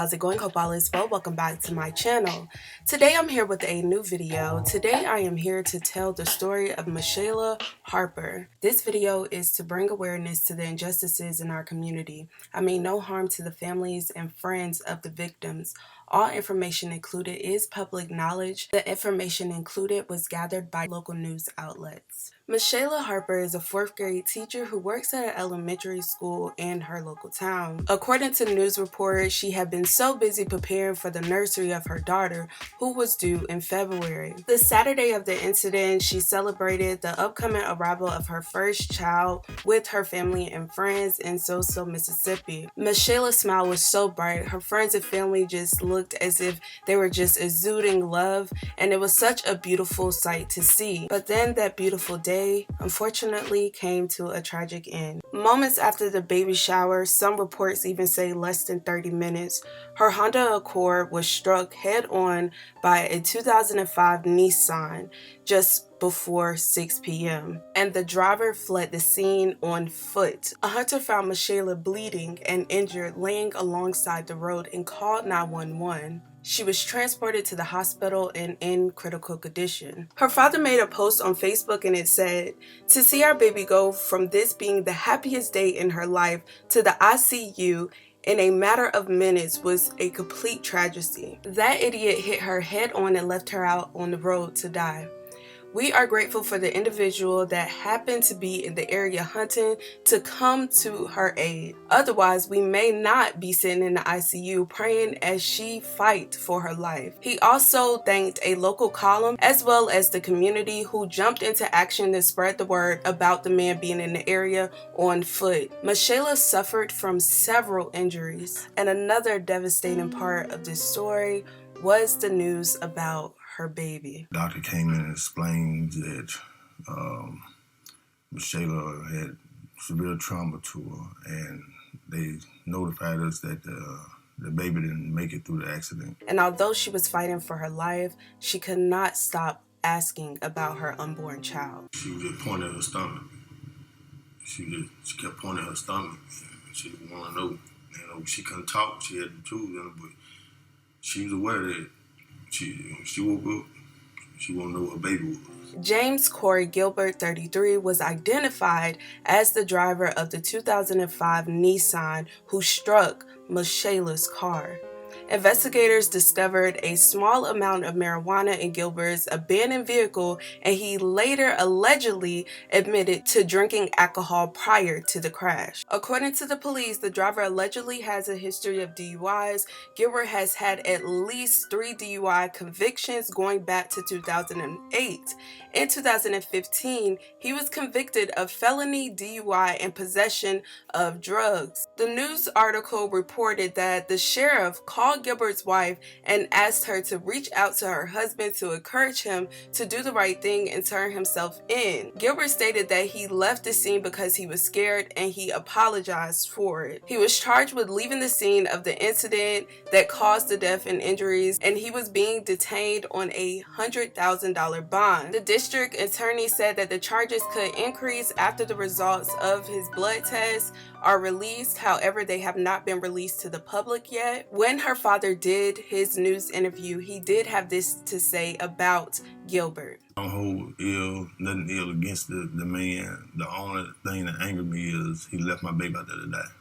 how's it going, Kobalas? Well, welcome back to my channel. Today I'm here with a new video. Today I am here to tell the story of Michaela Harper. This video is to bring awareness to the injustices in our community. I mean, no harm to the families and friends of the victims. All information included is public knowledge. The information included was gathered by local news outlets. Michaela Harper is a 4th grade teacher who works at an elementary school in her local town. According to news reports, she had been so busy preparing for the nursery of her daughter, who was due in February. The Saturday of the incident, she celebrated the upcoming arrival of her first child with her family and friends in Soso, Mississippi. Michaela's smile was so bright, her friends and family just looked as if they were just exuding love, and it was such a beautiful sight to see. But then that beautiful day unfortunately came to a tragic end. Moments after the baby shower, some reports even say less than 30 minutes, her Honda Accord was struck head-on by a 2005 Nissan just before 6 p.m. and the driver fled the scene on foot. A hunter found Michaela bleeding and injured laying alongside the road and called 911. She was transported to the hospital and in critical condition. Her father made a post on Facebook and it said, "To see our baby go from this being the happiest day in her life to the ICU in a matter of minutes was a complete tragedy. That idiot hit her head on and left her out on the road to die. We are grateful for the individual that happened to be in the area hunting to come to her aid. Otherwise, we may not be sitting in the ICU praying as she fights for her life." He also thanked a local column as well as the community who jumped into action to spread the word about the man being in the area on foot. Michaela suffered from several injuries, and another devastating part of this story was the news about her baby. The doctor came in and explained that Michaela had severe trauma to her, and they notified us that the baby didn't make it through the accident. And although she was fighting for her life, she could not stop asking about her unborn child. She was just pointing at her stomach. She kept pointing at her stomach. She didn't want to know. You know, she couldn't talk. She had the tubes in her, but she was aware that she woke up, she won't know what her baby was. James Corey Gilbert, 33, was identified as the driver of the 2005 Nissan who struck Michaela's car. Investigators discovered a small amount of marijuana in Gilbert's abandoned vehicle, and he later allegedly admitted to drinking alcohol prior to the crash. According to the police, the driver allegedly has a history of DUIs. Gilbert has had at least 3 DUI convictions going back to 2008. In 2015, he was convicted of felony DUI and possession of drugs. The news article reported that the sheriff called Gilbert's wife and asked her to reach out to her husband to encourage him to do the right thing and turn himself in. Gilbert stated that he left the scene because he was scared and he apologized for it. He was charged with leaving the scene of the incident that caused the death and injuries, and he was being detained on a $100,000 bond. The district attorney said that the charges could increase after the results of his blood tests are released. However, they have not been released to the public yet. When her father did his news interview, he did have this to say about Gilbert. I don't hold nothing ill against the man. The only thing that angered me is he left my baby out there to die.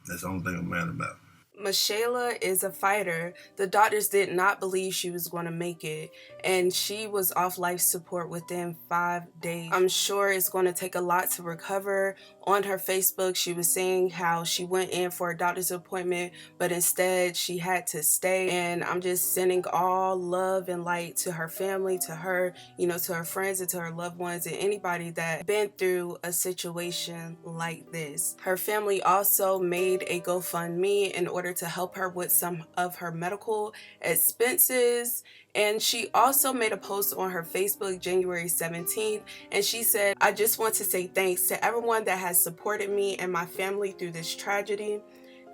That's the only thing I'm mad about. Michaela is a fighter. The doctors did not believe she was going to make it, and she was off life support within 5 days. I'm sure it's going to take a lot to recover. On her Facebook, she was saying how she went in for a doctor's appointment, but instead she had to stay. And I'm just sending all love and light to her family, to her, to her friends and to her loved ones and anybody that been through a situation like this. Her family also made a GoFundMe in order to help her with some of her medical expenses. And she also made a post on her Facebook January 17th, and she said, "I just want to say thanks to everyone that has supported me and my family through this tragedy.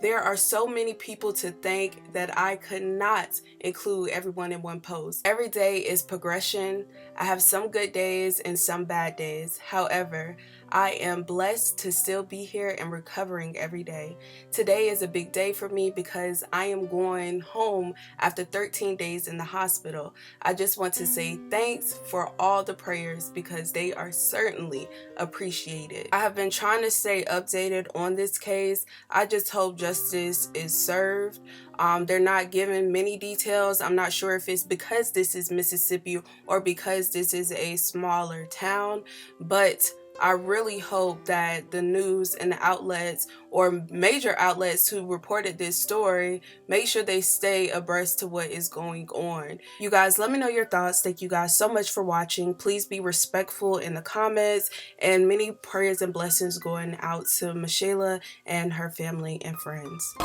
There are so many people to thank that I could not include everyone in one post. Every day is progression. I have some good days and some bad days. However, I am blessed to still be here and recovering every day. Today is a big day for me because I am going home after 13 days in the hospital. I just want to say thanks for all the prayers because they are certainly appreciated. I have been trying to stay updated on this case. I just hope justice is served. They're not giving many details. I'm not sure if it's because this is Mississippi or because this is a smaller town, but I really hope that the news and the outlets or major outlets who reported this story make sure they stay abreast to what is going on. You guys, let me know your thoughts. Thank you guys so much for watching. Please be respectful in the comments, and many prayers and blessings going out to Michaela and her family and friends.